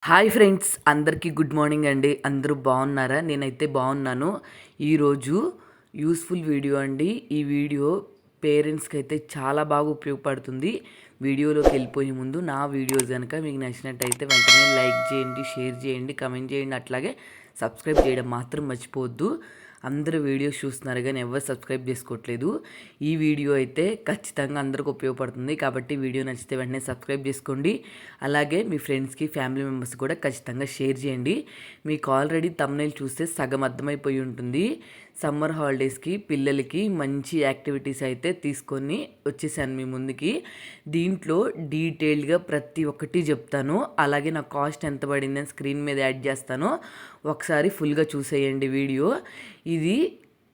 Hi friends, అందరికీ good morning అండి. అందరూ బాగున్నారా? నేనైతే బాగున్నాను. ఈరోజు యూస్ఫుల్ వీడియో అండి. ఈ వీడియో పేరెంట్స్కి అయితే చాలా బాగా ఉపయోగపడుతుంది. వీడియోలోకి వెళ్ళిపోయే ముందు నా వీడియోస్ కనుక మీకు నచ్చినట్టయితే వెంటనే లైక్ చేయండి, షేర్ చేయండి, కమెంట్ చేయండి. అట్లాగే సబ్స్క్రైబ్ చేయడం మాత్రం మర్చిపోవద్దు. అందరూ వీడియోస్ చూస్తున్నారు కానీ ఎవరు సబ్స్క్రైబ్ చేసుకోవట్లేదు. ఈ వీడియో అయితే ఖచ్చితంగా అందరికి ఉపయోగపడుతుంది. కాబట్టి వీడియో నచ్చితే వెంటనే సబ్స్క్రైబ్ చేసుకోండి. అలాగే మీ ఫ్రెండ్స్కి, ఫ్యామిలీ మెంబర్స్ కూడా ఖచ్చితంగా షేర్ చేయండి. మీకు ఆల్రెడీ థంబ్నెయిల్ చూస్తే సగం అర్థమైపోయి ఉంటుంది. సమ్మర్ హాలిడేస్కి పిల్లలకి మంచి యాక్టివిటీస్ అయితే తీసుకొని వచ్చేసాను మీ ముందుకి. దీంట్లో డీటెయిల్డ్గా ప్రతి ఒక్కటి చెప్తాను. అలాగే నా కాస్ట్ ఎంత పడిందని స్క్రీన్ మీద యాడ్ చేస్తాను. ఒకసారి ఫుల్గా చూసేయండి వీడియో. ఇది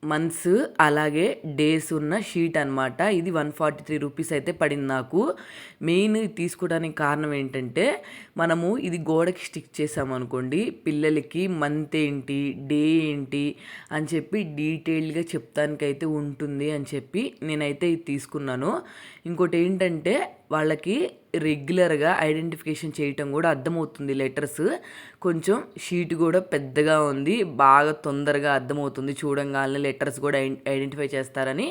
మంత్స్ అలాగే డేస్ ఉన్న షీట్ అనమాట. ఇది 143 రూపీస్ అయితే పడింది నాకు. మెయిన్ తీసుకోవడానికి కారణం ఏంటంటే, మనము ఇది గోడకి స్టిక్ చేసామనుకోండి, పిల్లలకి మంత్ ఏంటి, డే ఏంటి అని చెప్పి డీటెయిల్డ్గా చెప్తానికైతే ఉంటుంది అని చెప్పి నేనైతే ఇది తీసుకున్నాను. ఇంకోటి ఏంటంటే, వాళ్ళకి రెగ్యులర్గా ఐడెంటిఫికేషన్ చేయటం కూడా అర్థమవుతుంది. లెటర్స్ కొంచెం షీట్ కూడా పెద్దగా ఉంది, బాగా తొందరగా అర్థమవుతుంది. చూడంగానే లెటర్స్ కూడా ఐడెంటిఫై చేస్తారని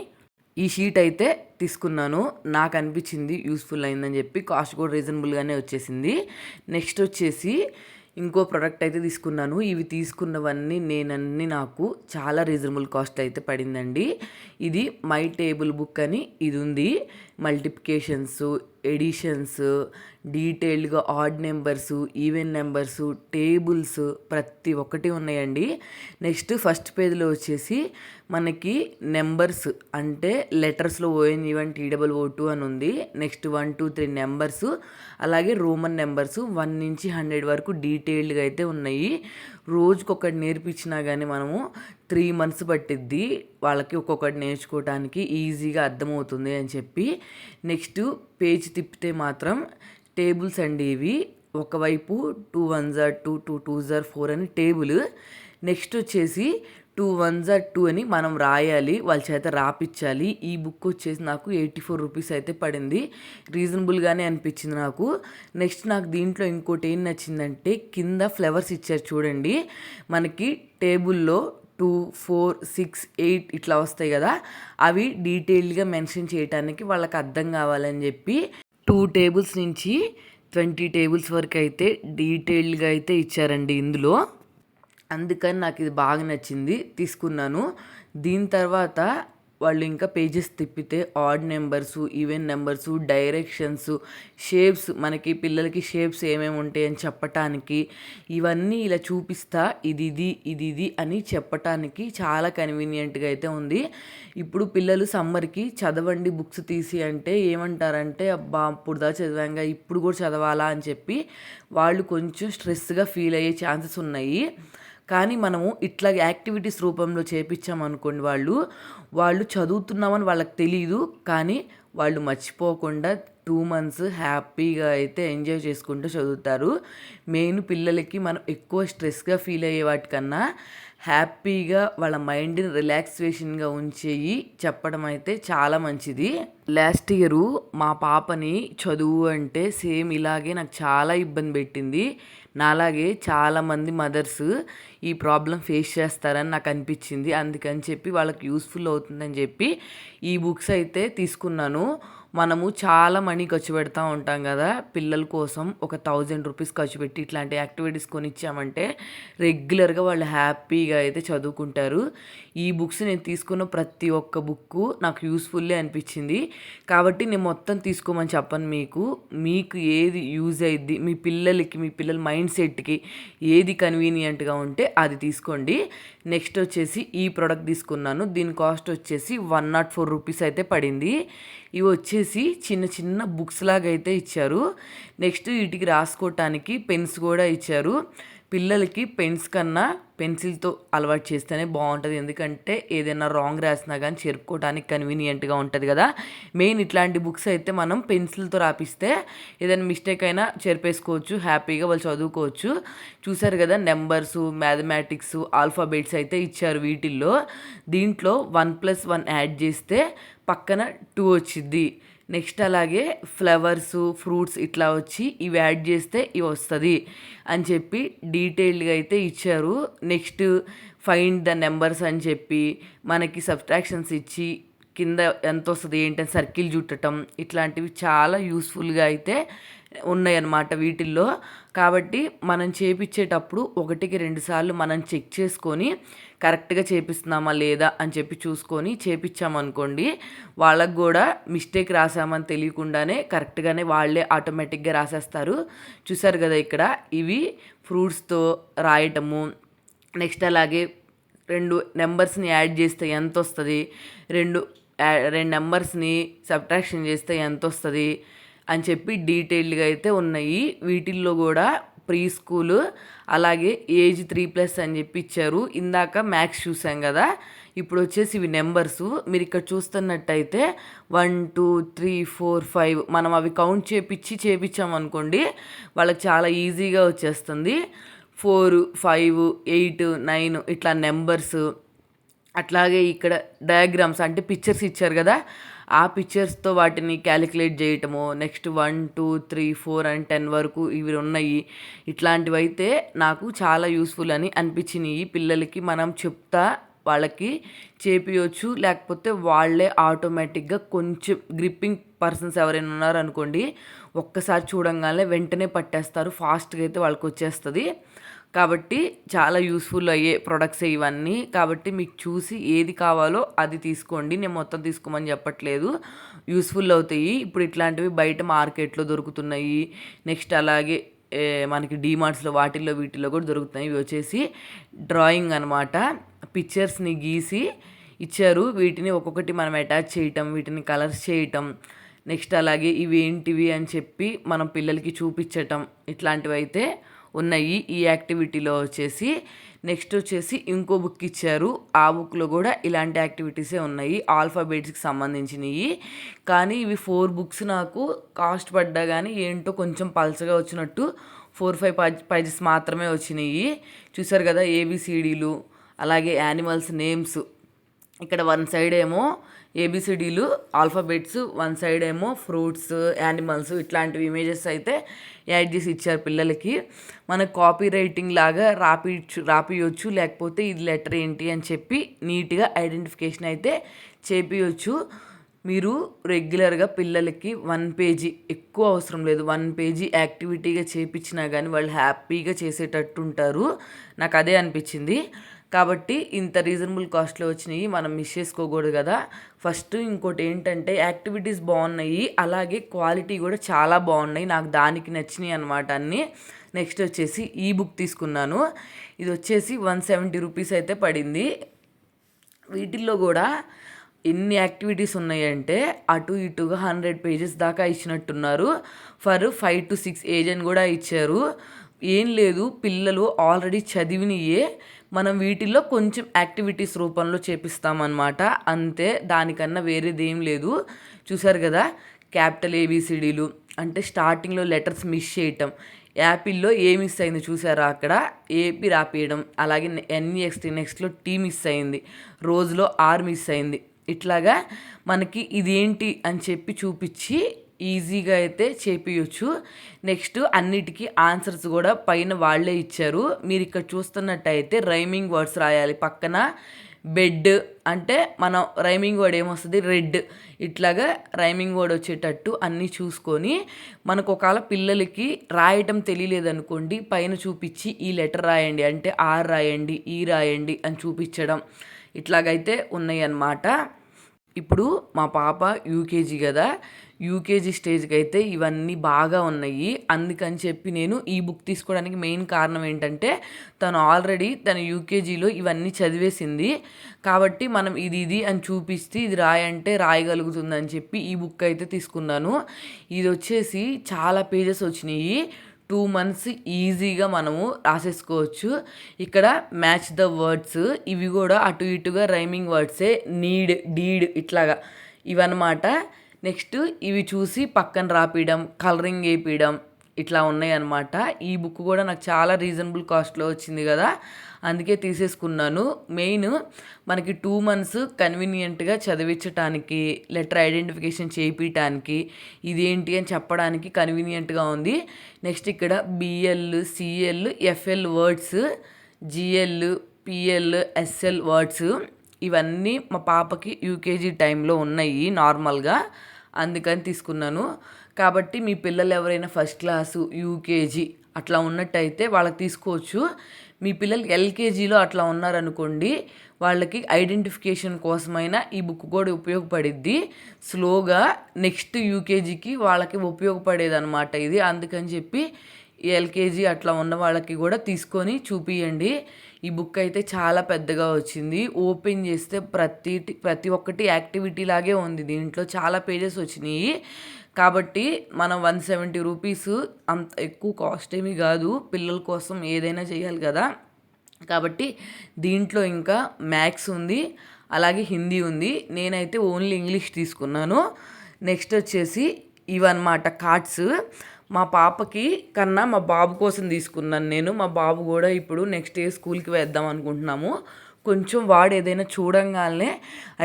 ఈ షీట్ అయితే తీసుకున్నాను. నాకు అనిపించింది యూస్ఫుల్ అయిందని చెప్పి. కాస్ట్ కూడా రీజనబుల్గానే వచ్చేసింది. నెక్స్ట్ వచ్చేసి ఇంకో ప్రోడక్ట్ అయితే తీసుకున్నాను. ఇవి తీసుకున్నవన్నీ నాకు చాలా రీజనబుల్ కాస్ట్ అయితే పడిందండి. ఇది మై టేబుల్ బుక్ అని ఇది ఉంది. మల్టిప్లికేషన్స్, ఎడిషన్స్, డీటెయిల్డ్గా odd numbers, even numbers, tables ప్రతి ఒక్కటి ఉన్నాయండి. నెక్స్ట్ ఫస్ట్ పేజ్లో వచ్చేసి మనకి నెంబర్స్ అంటే లెటర్స్లో ON TOO అని ఉంది. నెక్స్ట్ 1 2 3 నెంబర్స్, అలాగే రోమన్ నెంబర్స్ 1 నుంచి 100 వరకు డీటెయిల్డ్గా అయితే ఉన్నాయి. రోజుకొకటి నేర్పించినా కానీ మనము 3 months పట్టిద్ది వాళ్ళకి ఒక్కొక్కటి నేర్చుకోవడానికి, ఈజీగా అర్థమవుతుంది అని చెప్పి. నెక్స్ట్ పేజ్ తిప్పితే మాత్రం టేబుల్స్ అండి ఇవి. ఒకవైపు 2 1s are 2, 2 2s are 4 అని టేబుల్. నెక్స్ట్ వచ్చేసి 2 1s are 2 అని మనం రాయాలి, వాళ్ళ చేత రాపిచ్చాలి. ఈ బుక్ వచ్చేసి నాకు 84 రూపీస్ అయితే పడింది. రీజనబుల్గానే అనిపించింది నాకు. నెక్స్ట్ నాకు దీంట్లో ఇంకోటి ఏం నచ్చిందంటే, కింద ఫ్లవర్స్ ఇచ్చారు చూడండి. మనకి టేబుల్లో 2 4 6 8 ఇట్లా వస్తాయి కదా, అవి డీటెయిల్డ్గా మెన్షన్ చేయడానికి వాళ్ళకి అర్థం కావాలని చెప్పి 2 tables నుంచి 20 tables వరకు అయితే డీటెయిల్డ్గా అయితే ఇచ్చారండి ఇందులో. అందుకని నాకు ఇది బాగా నచ్చింది, తీసుకున్నాను. దీని తర్వాత వాళ్ళు ఇంకా పేజెస్ తిప్పితే odd numbers, even numbers, directions, shapes, మనకి పిల్లలకి షేప్స్ ఏమేమి ఉంటాయని చెప్పటానికి ఇవన్నీ ఇలా చూపిస్తా, ఇది అని చెప్పటానికి చాలా కన్వీనియంట్గా అయితే ఉంది. ఇప్పుడు పిల్లలు సమ్మర్కి చదవండి బుక్స్ తీసి అంటే ఏమంటారంటే, అబ్బా అప్పుడు దా చదివాంగా ఇప్పుడు కూడా చదవాలా అని చెప్పి వాళ్ళు కొంచెం స్ట్రెస్గా ఫీల్ అయ్యే ఛాన్సెస్ ఉన్నాయి. కానీ మనము ఇట్లా యాక్టివిటీస్ రూపంలో చేపించామనుకోండి, వాళ్ళు చదువుతున్నామని వాళ్ళకి తెలియదు, కానీ వాళ్ళు మర్చిపోకుండా 2 months హ్యాపీగా అయితే ఎంజాయ్ చేసుకుంటూ చదువుతారు. మెయిన్ పిల్లలకి మనం ఎక్కువ స్ట్రెస్గా ఫీల్ అయ్యే వాటికన్నా హ్యాపీగా వాళ్ళ మైండ్ని రిలాక్సేషన్గా ఉంచేయి చెప్పడం అయితే చాలా మంచిది. లాస్ట్ ఇయర్ మా పాపని చదువు అంటే సేమ్ ఇలాగే నాకు చాలా ఇబ్బంది పెట్టింది. నాలాగే చాలామంది మదర్స్ ఈ ప్రాబ్లం ఫేస్ చేస్తారని నాకు అనిపించింది. అందుకని చెప్పి వాళ్ళకి యూస్ఫుల్ అవుతుందని చెప్పి ఈ బుక్స్ అయితే తీసుకున్నాను. మనము చాలా మనీ ఖర్చు పెడతా ఉంటాం కదా పిల్లల కోసం. ఒక 1000 రూపీస్ ఖర్చు పెట్టి ఇట్లాంటి యాక్టివిటీస్ కొనిచ్చామంటే రెగ్యులర్గా వాళ్ళు హ్యాపీగా అయితే చదువుకుంటారు. ఈ బుక్స్ నేను తీసుకున్న ప్రతి ఒక్క బుక్ నాకు యూస్ఫుల్లే అనిపించింది. కాబట్టి నేను మొత్తం తీసుకోమని చెప్పను. మీకు ఏది యూజ్ అయ్యిద్ది, మీ పిల్లల మైండ్ సెట్కి ఏది కన్వీనియంట్గా ఉంటే అది తీసుకోండి. నెక్స్ట్ వచ్చేసి ఈ ప్రోడక్ట్ తీసుకున్నాను. దీని కాస్ట్ వచ్చేసి 104 రూపీస్ అయితే పడింది. ఇవి వచ్చేసి చిన్న చిన్న బుక్స్ లాగా అయితే ఇచ్చారు. నెక్స్ట్ వీటికి రాసుకోవటానికి పెన్స్ కూడా ఇచ్చారు. పిల్లలకి పెన్స్ కన్నా పెన్సిల్తో అలవాటు చేస్తేనే బాగుంటుంది. ఎందుకంటే ఏదైనా రాంగ్ రాసినా కానీ చెరుపుకోవడానికి కన్వీనియంట్గా ఉంటుంది కదా. మెయిన్ ఇట్లాంటి బుక్స్ అయితే మనం పెన్సిల్తో రాపిస్తే ఏదైనా మిస్టేక్ అయినా చెరిపేసుకోవచ్చు, హ్యాపీగా వాళ్ళు చదువుకోవచ్చు. చూసారు కదా, నెంబర్సు, మ్యాథమెటిక్స్, ఆల్ఫాబెట్స్ అయితే ఇచ్చారు వీటిల్లో. దీంట్లో 1+1 యాడ్ చేస్తే పక్కన 2 వచ్చిద్ది. నెక్స్ట్ అలాగే ఫ్లవర్స్, ఫ్రూట్స్ ఇట్లా వచ్చి ఇవి యాడ్ చేస్తే ఇవి వస్తుంది అని చెప్పి డీటెయిల్డ్గా అయితే ఇచ్చారు. నెక్స్ట్ ఫైండ్ ద నెంబర్స్ అని చెప్పి మనకి సబ్ట్రాక్షన్స్ ఇచ్చి కింద ఎంత వస్తుంది ఏంటని సర్కిల్ చుట్టటం ఇట్లాంటివి చాలా యూస్ఫుల్గా అయితే ఉన్నాయన్నమాట వీటిల్లో. కాబట్టి మనం చేపించేటప్పుడు 1-2 సార్లు మనం చెక్ చేసుకొని కరెక్ట్గా చేపిస్తున్నామా లేదా అని చెప్పి చూసుకొని చేపించామనుకోండి, వాళ్ళకు కూడా మిస్టేక్ రాసామని తెలియకుండానే కరెక్ట్గానే వాళ్ళే ఆటోమేటిక్గా రాసేస్తారు. చూసారు కదా ఇక్కడ ఇవి ఫ్రూట్స్తో రాయటము. నెక్స్ట్ అలాగే 2 నెంబర్స్ని యాడ్ చేస్తే ఎంత వస్తుంది, 2 నెంబర్స్ని సబ్ట్రాక్షన్ చేస్తే ఎంత వస్తుంది అని చెప్పి డీటెయిల్డ్గా అయితే ఉన్నాయి. వీటిల్లో కూడా ప్రీ స్కూలు అలాగే ఏజ్ 3+ అని చెప్పి ఇచ్చారు. ఇందాక మ్యాథ్స్ చూసాం కదా, ఇప్పుడు వచ్చేసి ఇవి నెంబర్సు. మీరు ఇక్కడ చూస్తున్నట్టయితే 1 2 3 4 5 మనం అవి కౌంట్ చేపించామనుకోండి వాళ్ళకి చాలా ఈజీగా వచ్చేస్తుంది. 4 5 8 9 ఇట్లా నెంబర్స్. అట్లాగే ఇక్కడ డయాగ్రామ్స్ అంటే పిక్చర్స్ ఇచ్చారు కదా, ఆ పిక్చర్స్తో వాటిని క్యాలిక్యులేట్ చేయటము. నెక్స్ట్ 1 2 3 4 and 10 వరకు ఇవి ఉన్నాయి. ఇట్లాంటివి అయితే నాకు చాలా యూస్ఫుల్ అని అనిపించినాయి. పిల్లలకి మనం చెప్తా వాళ్ళకి చేపియొచ్చు, లేకపోతే వాళ్ళే ఆటోమేటిక్గా కొంచెం గ్రిప్పింగ్ పర్సన్స్ ఎవరైనా ఉన్నారనుకోండి, ఒక్కసారి చూడంగానే వెంటనే పట్టేస్తారు, ఫాస్ట్గా అయితే వాళ్ళకి వచ్చేస్తుంది. కాబట్టి చాలా యూస్ఫుల్ అయ్యే ప్రొడక్ట్స్ ఇవన్నీ. కాబట్టి మీకు చూసి ఏది కావాలో అది తీసుకోండి, నేను మొత్తం తీసుకోమని చెప్పట్లేదు, యూస్ఫుల్ అవుతాయి. ఇప్పుడు ఇట్లాంటివి బయట మార్కెట్లో దొరుకుతున్నాయి. నెక్స్ట్ అలాగే మనకి డీమార్ట్స్లో వాటిల్లో వీటిల్లో కూడా దొరుకుతున్నాయి. ఇవి వచ్చేసి డ్రాయింగ్ అనమాట, పిక్చర్స్ని గీసి ఇచ్చారు. వీటిని ఒక్కొక్కటి మనం అటాచ్ చేయటం, వీటిని కలర్స్ చేయటం, నెక్స్ట్ అలాగే ఇవి ఏంటివి అని చెప్పి మనం పిల్లలకి చూపించటం, ఇట్లాంటివి అయితే ఉన్నాయి ఈ యాక్టివిటీలో వచ్చేసి. నెక్స్ట్ వచ్చేసి ఇంకో బుక్ ఇచ్చారు, ఆ బుక్లో కూడా ఇలాంటి యాక్టివిటీసే ఉన్నాయి, ఆల్ఫాబెట్స్కి సంబంధించినవి. కానీ ఇవి 4 బుక్స్ నాకు కాస్ట్ పడ్డా కానీ ఏంటో కొంచెం పల్చగా వచ్చినట్టు 4-5 పేజెస్ మాత్రమే వచ్చినాయి. చూసారు కదా ABCDలు, అలాగే యానిమల్స్ నేమ్స్. ఇక్కడ 1 సైడ్ ఏమో ABCDలు ఆల్ఫాబెట్స్, 1 సైడ్ ఏమో ఫ్రూట్స్, యానిమల్స్ ఇట్లాంటివి ఇమేజెస్ అయితే యాడ్ చేసి ఇచ్చారు పిల్లలకి. మనకు కాపీ రైటింగ్ లాగా రాపియొచ్చు, లేకపోతే ఇది లెటర్ ఏంటి అని చెప్పి నీట్గా ఐడెంటిఫికేషన్ అయితే చేపియొచ్చు. మీరు రెగ్యులర్గా పిల్లలకి 1 పేజీ, ఎక్కువ అవసరం లేదు, 1 పేజీ యాక్టివిటీగా చేపించినా కానీ వాళ్ళు హ్యాపీగా చేసేటట్టు ఉంటారు. నాకు అదే అనిపించింది. కాబట్టి ఇంత రీజనబుల్ కాస్ట్లో వచ్చినాయి, మనం మిస్ చేసుకోకూడదు కదా. ఫస్ట్ ఇంకోటి ఏంటంటే యాక్టివిటీస్ బాగున్నాయి, అలాగే క్వాలిటీ కూడా చాలా బాగున్నాయి, నాకు దానికి నచ్చినాయి అనమాట అన్నీ. నెక్స్ట్ వచ్చేసి ఈ బుక్ తీసుకున్నాను, ఇది వచ్చేసి 170 రూపీస్ అయితే పడింది. వీటిల్లో కూడా ఎన్ని యాక్టివిటీస్ ఉన్నాయంటే అటు ఇటుగా 100 పేజెస్ దాకా ఇచ్చినట్టున్నారు. ఫర్ 5 to 6 ఏజ్ అని కూడా ఇచ్చారు. ఏం లేదు, పిల్లలు ఆల్రెడీ చదివినయే మనం వీటిల్లో కొంచెం యాక్టివిటీస్ రూపంలో చేపిస్తామన్నమాట, అంతే, దానికన్నా వేరేది ఏం లేదు. చూసారు కదా క్యాపిటల్ ABCDలు అంటే స్టార్టింగ్లో లెటర్స్ మిస్ చేయటం. యాపిల్లో ఏ మిస్ అయింది చూసారా, అక్కడ AP రాపియడం. అలాగే నెక్స్ట్లో T మిస్ అయింది, రోజులో R మిస్ అయింది. ఇట్లాగా మనకి ఇదేంటి అని చెప్పి చూపించి ఈజీగా అయితే చేపియొచ్చు. నెక్స్ట్ అన్నిటికీ ఆన్సర్స్ కూడా పైన వాళ్ళే ఇచ్చారు. మీరు ఇక్కడ చూస్తున్నట్టయితే రైమింగ్ వర్డ్స్ రాయాలి, పక్కన బెడ్ అంటే మనం రైమింగ్ వర్డ్ ఏమొస్తుంది, రెడ్. ఇట్లాగా రైమింగ్ వర్డ్ వచ్చేటట్టు అన్నీ చూసుకొని, మనకు ఒకవేళ పిల్లలకి రాయటం తెలియలేదనుకోండి పైన చూపించి ఈ లెటర్ రాయండి అంటే R రాయండి, E రాయండి అని చూపించడం, ఇట్లాగైతే ఉన్నాయి అన్నమాట. ఇప్పుడు మా పాప యూకేజీ కదా, యూకేజీ స్టేజ్కి అయితే ఇవన్నీ బాగా ఉన్నాయి. అందుకని చెప్పి నేను ఈ బుక్ తీసుకోవడానికి మెయిన్ కారణం ఏంటంటే తను ఆల్రెడీ తన యూకేజీలో ఇవన్నీ చదివేసింది. కాబట్టి మనం ఇది అని చూపిస్తే ఇది రాయంటే రాయగలుగుతుందని చెప్పి ఈ బుక్ అయితే తీసుకున్నాను. ఇది వచ్చేసి చాలా పేజెస్ వచ్చినాయి, 2 months ఈజీగా మనము రాసేసుకోవచ్చు. ఇక్కడ మ్యాచ్ ద వర్డ్స్, ఇవి కూడా అటు ఇటుగా రైమింగ్ వర్డ్సే, నీడ్, డీడ్ ఇట్లాగా ఇవన్నమాట. నెక్స్ట్ ఇవి చూసి పక్కన రాపియడం, కలరింగ్ వేయడం, ఇట్లా ఉన్నాయన్నమాట. ఈ బుక్ కూడా నాకు చాలా రీజనబుల్ కాస్ట్లో వచ్చింది కదా, అందుకే తీసేసుకున్నాను. మెయిన్ మనకి 2 months కన్వీనియంట్గా చదివించటానికి, లెటర్ ఐడెంటిఫికేషన్ చేయించడానికి, ఇదేంటి అని చెప్పడానికి కన్వీనియంట్గా ఉంది. నెక్స్ట్ ఇక్కడ BL, CL, FL words, GL, PL, SL words ఇవన్నీ మా పాపకి యూకేజీ టైంలో ఉన్నాయి నార్మల్గా, అందుకని తీసుకున్నాను. కాబట్టి మీ పిల్లలు ఎవరైనా ఫస్ట్ క్లాసు, యూకేజీ అట్లా ఉన్నట్టయితే వాళ్ళకి తీసుకోవచ్చు. మీ పిల్లలు ఎల్కేజీలో అట్లా ఉన్నారనుకోండి, వాళ్ళకి ఐడెంటిఫికేషన్ కోసమైనా ఈ బుక్ కూడా ఉపయోగపడిద్ది. స్లోగా నెక్స్ట్ యూకేజీకి వాళ్ళకి ఉపయోగపడేదన్నమాట ఇది. అందుకని చెప్పి ఎల్కేజీ అట్లా ఉన్న వాళ్ళకి కూడా తీసుకొని చూపియండి. ఈ బుక్ అయితే చాలా పెద్దగా వచ్చింది. ఓపెన్ చేస్తే ప్రతి ఒక్కటి యాక్టివిటీ లాగే ఉంది. దీంట్లో చాలా పేజెస్ వచ్చినాయి. కాబట్టి మనం 170 రూపీస్ అంత ఎక్కువ కాస్ట్ ఏమీ కాదు. పిల్లల కోసం ఏదైనా చేయాలి కదా, కాబట్టి దీంట్లో ఇంకా మ్యాథ్స్ ఉంది, అలాగే హిందీ ఉంది. నేనైతే ఓన్లీ ఇంగ్లీష్ తీసుకున్నాను. నెక్స్ట్ వచ్చేసి ఇవన్నమాట కార్డ్స్. మా పాపకి కన్నా మా బాబు కోసం తీసుకున్నాను నేను. మా బాబు కూడా ఇప్పుడు నెక్స్ట్ ఇయర్ స్కూల్కి వేద్దాం అనుకుంటున్నాము. కొంచెం వాడు ఏదైనా చూడంగానే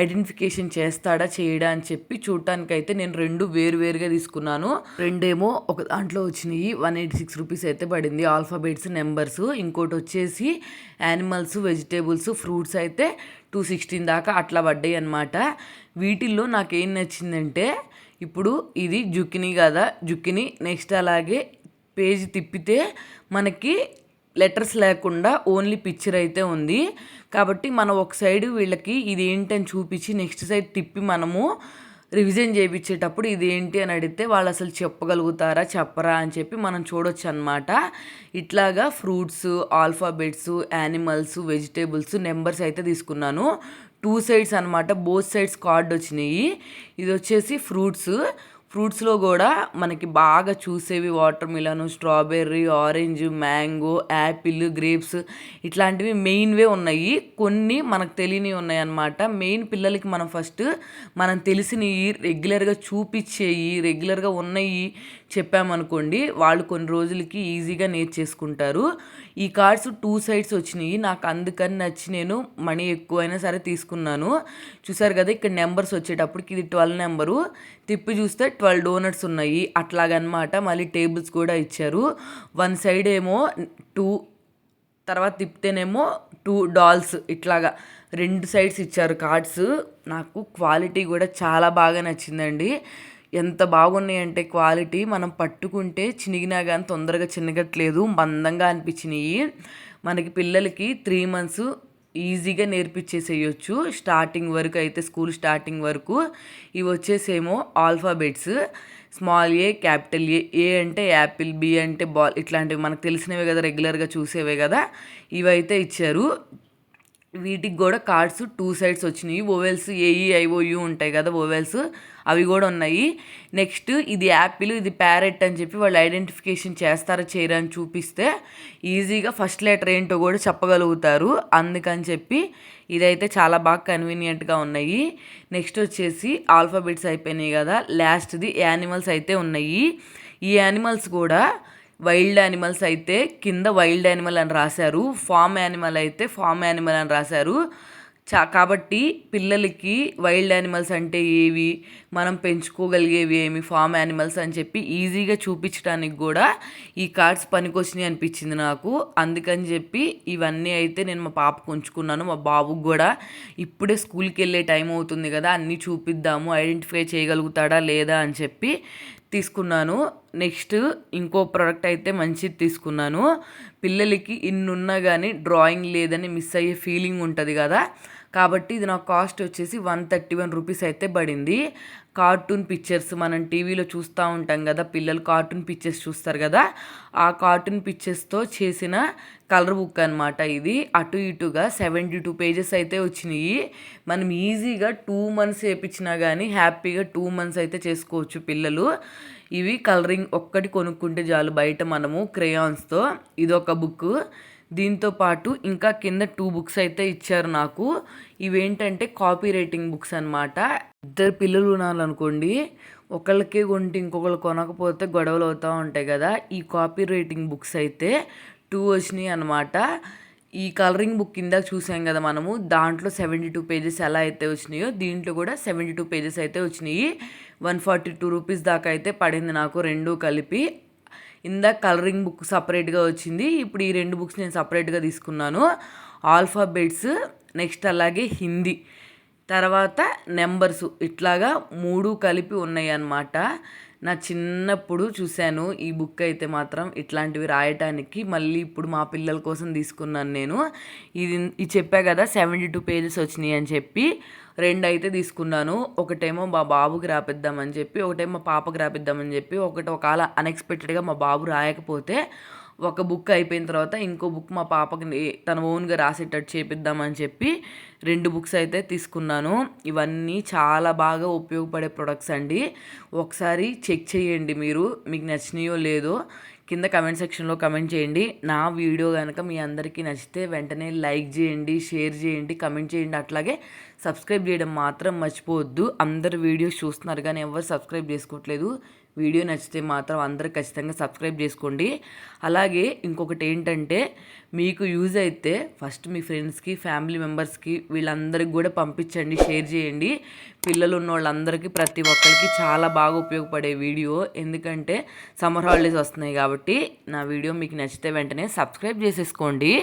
ఐడెంటిఫికేషన్ చేస్తాడా చేయడా అని చెప్పి చూడటానికైతే నేను 2 వేరువేరుగా తీసుకున్నాను. రెండేమో ఒక దాంట్లో వచ్చినాయి, 186 రూపీస్ అయితే పడింది, ఆల్ఫాబెట్స్, నెంబర్స్. ఇంకోటి వచ్చేసి యానిమల్స్, వెజిటేబుల్స్, ఫ్రూట్స్ అయితే 216 దాకా అట్లా పడ్డాయి అన్నమాట. వీటిల్లో నాకేం నచ్చిందంటే, ఇప్పుడు ఇది జుకినీ కదా, జుకినీ. నెక్స్ట్ అలాగే పేజ్ తిప్పితే మనకి లెటర్స్ లేకుండా ఓన్లీ పిక్చర్ అయితే ఉంది. కాబట్టి మనం ఒక సైడ్ వీళ్ళకి ఇది ఏంటని చూపించి నెక్స్ట్ సైడ్ తిప్పి మనము రివిజన్ చేయించేటప్పుడు ఇది ఏంటి అని అడిగితే వాళ్ళు అసలు చెప్పగలుగుతారా చెప్పరా అని చెప్పి మనం చూడొచ్చు అనమాట. ఇట్లాగా fruits, alphabets, animals, vegetables, numbers అయితే తీసుకున్నాను. 2 sides అనమాట, బోత్ సైడ్స్ కార్డ్ వచ్చినాయి. ఇది వచ్చేసి ఫ్రూట్స్లో కూడా మనకి బాగా చూసేవి watermelon, strawberry, orange, mango, apple, grapes ఇట్లాంటివి మెయిన్వే ఉన్నాయి. కొన్ని మనకు తెలియనివి ఉన్నాయి అన్నమాట. మెయిన్ పిల్లలకి మనం ఫస్ట్ మనం తెలిసినవి రెగ్యులర్గా చూపించేవి, రెగ్యులర్గా ఉన్నాయి చెప్పామనుకోండి, వాళ్ళు కొన్ని రోజులకి ఈజీగా నేర్చేసుకుంటారు. ఈ కార్డ్స్ 2 sides వచ్చినాయి. నాకు అందుకని నచ్చి నేను మనీ ఎక్కువైనా సరే తీసుకున్నాను. చూసారు కదా, ఇక్కడ నెంబర్స్ వచ్చేటప్పటికి ఇది 12 నెంబరు, తిప్పి చూస్తే 12 డోనట్స్ ఉన్నాయి అట్లాగనమాట. మళ్ళీ టేబుల్స్ కూడా ఇచ్చారు. 1 side ఏమో 2, తర్వాత తిప్పితేనేమో 2 dolls, ఇట్లాగా 2 sides ఇచ్చారు కార్డ్స్. నాకు క్వాలిటీ కూడా చాలా బాగా నచ్చిందండి. ఎంత బాగున్నాయంటే క్వాలిటీ, మనం పట్టుకుంటే చినిగినా కానీ తొందరగా చిన్నగట్లేదు, మందంగా అనిపించినాయి. మనకి పిల్లలకి 3 months ఈజీగా నేర్పించేసేయచ్చు, స్టార్టింగ్ వరకు అయితే, స్కూల్ స్టార్టింగ్ వరకు. ఇవి వచ్చేసేమో alphabets, small A, capital A. A అంటే యాపిల్, బి అంటే బాల్, ఇట్లాంటివి మనకు తెలిసినవే కదా, రెగ్యులర్గా చూసేవే కదా, ఇవైతే ఇచ్చారు. వీటికి కూడా కార్డ్స్ 2 sides వచ్చినాయి. ఓవెల్స్, AEIOU ఉంటాయి కదా ఓవెల్స్, అవి కూడా ఉన్నాయి. నెక్స్ట్ ఇది యాపిల్, ఇది ప్యారెట్ అని చెప్పి వాళ్ళు ఐడెంటిఫికేషన్ చేస్తారా చేయరా అని చూపిస్తే ఈజీగా ఫస్ట్ లెటర్ ఏంటో కూడా చెప్పగలుగుతారు. అందుకని చెప్పి ఇదైతే చాలా బాగా కన్వీనియంట్గా ఉన్నాయి. నెక్స్ట్ వచ్చేసి ఆల్ఫాబెట్స్ అయిపోయినాయి కదా, లాస్ట్ది యానిమల్స్ అయితే ఉన్నాయి. ఈ యానిమల్స్ కూడా వైల్డ్ యానిమల్స్ అయితే కింద వైల్డ్ యానిమల్ అని రాశారు, ఫామ్ యానిమల్ అయితే ఫామ్ యానిమల్ అని రాశారు. కాబట్టి పిల్లలకి వైల్డ్ యానిమల్స్ అంటే ఏవి, మనం పెంచుకోగలిగేవి ఏమి, ఫామ్ యానిమల్స్ అని చెప్పి ఈజీగా చూపించడానికి కూడా ఈ కార్డ్స్ పనికొచ్చినాయి అనిపించింది నాకు. అందుకని చెప్పి ఇవన్నీ అయితే నేను మా పాపకు ఉంచుకున్నాను. మా బాబుకి కూడా ఇప్పుడే స్కూల్కి వెళ్ళే టైం అవుతుంది కదా, అన్నీ చూపిద్దాము, ఐడెంటిఫై చేయగలుగుతాడా లేదా అని చెప్పి తీసుకున్నాను. నెక్స్ట్ ఇంకో ప్రోడక్ట్ అయితే మంచిది తీసుకున్నాను. పిల్లలకి ఇన్నున్నా కానీ డ్రాయింగ్ లేదని మిస్ అయ్యే ఫీలింగ్ ఉంటుంది కదా, కాబట్టి ఇది నాకు కాస్ట్ వచ్చేసి 131 రూపీస్ అయితే పడింది. కార్టూన్ పిక్చర్స్ మనం టీవీలో చూస్తూ ఉంటాం కదా, పిల్లలు కార్టూన్ పిక్చర్స్ చూస్తారు కదా, ఆ కార్టూన్ పిక్చర్స్తో చేసిన కలర్ బుక్ అనమాట ఇది. అటు ఇటుగా 72 pages అయితే వచ్చినాయి. మనం ఈజీగా 2 months వేయించినా కానీ హ్యాపీగా 2 months అయితే చేసుకోవచ్చు పిల్లలు. ఇవి కలరింగ్ ఒక్కటి కొనుక్కుంటే చాలు బయట మనము క్రేయాన్స్తో. ఇదొక బుక్. దీంతో పాటు ఇంకా కింద 2 books అయితే ఇచ్చారు నాకు. ఇవేంటంటే కాపీ రైటింగ్ బుక్స్ అనమాట. 2 పిల్లలు ఉన్నారనుకోండి, ఒకళ్ళకే కొంటే ఇంకొకళ్ళు కొనకపోతే గొడవలు అవుతూ ఉంటాయి కదా. ఈ కాపీ రైటింగ్ బుక్స్ అయితే 2 వచ్చినాయి అనమాట. ఈ కలరింగ్ బుక్ ఇందాక చూసాం కదా మనము, దాంట్లో 72 పేజెస్ ఎలా అయితే వచ్చినాయో దీంట్లో కూడా 72 పేజెస్ అయితే వచ్చినాయి. 142 రూపీస్ దాకా అయితే పడింది నాకు రెండు కలిపి. ఇందాక కలరింగ్ బుక్ సపరేట్గా వచ్చింది, ఇప్పుడు ఈ 2 బుక్స్ నేను సపరేట్గా తీసుకున్నాను. ఆల్ఫాబెట్స్, నెక్స్ట్ అలాగే హిందీ, తర్వాత నెంబర్స్, ఇట్లాగా 3 కలిపి ఉన్నాయి అన్నమాట. నా చిన్నప్పుడు చూశాను ఈ బుక్ అయితే మాత్రం ఇట్లాంటివి రాయటానికి. మళ్ళీ ఇప్పుడు మా పిల్లల కోసం తీసుకున్నాను నేను. ఇది చెప్పా కదా 72 పేజెస్ వచ్చినాయి అని చెప్పి, 2 అయితే తీసుకున్నాను. ఒకటేమో మా బాబుకి రాపిద్దామని చెప్పి, ఒకటేమో మా పాపకి రాపిద్దామని చెప్పి, ఒకటి ఒకవేళ అన్ఎక్స్పెక్టెడ్గా మా బాబు రాయకపోతే ఒక బుక్ అయిపోయిన తర్వాత ఇంకో బుక్ మా పాపకి తన ఓన్గా రాసేటట్టు చేపిద్దామని చెప్పి 2 బుక్స్ అయితే తీసుకున్నాను. ఇవన్నీ చాలా బాగా ఉపయోగపడే ప్రొడక్ట్స్ అండి. ఒకసారి చెక్ చేయండి మీరు, మీకు నచ్చినాయో లేదో కింద కమెంట్ సెక్షన్లో కమెంట్ చేయండి. నా వీడియో కనుక మీ అందరికీ నచ్చితే వెంటనే లైక్ చేయండి, షేర్ చేయండి, కమెంట్ చేయండి. అట్లాగే సబ్స్క్రైబ్ చేయడం మాత్రం మర్చిపోవద్దు. అందరు వీడియోస్ చూస్తున్నారు కానీ ఎవరు సబ్స్క్రైబ్ చేసుకోవట్లేదు. వీడియో నచ్చితే మాత్రం అందరూ ఖచ్చితంగా సబ్స్క్రైబ్ చేసుకోండి. అలాగే ఇంకొకటి ఏంటంటే, మీకు యూజ్ అయితే ఫస్ట్ మీ ఫ్రెండ్స్కి, ఫ్యామిలీ మెంబర్స్కి, వీళ్ళందరికీ కూడా పంపించండి, షేర్ చేయండి. పిల్లలు ఉన్న వాళ్ళందరికీ, ప్రతి ఒక్కరికి చాలా బాగా ఉపయోగపడే వీడియో. ఎందుకంటే సమ్మర్ హాలిడేస్ వస్తున్నాయి కాబట్టి నా వీడియో మీకు నచ్చితే వెంటనే సబ్స్క్రైబ్ చేసేసుకోండి.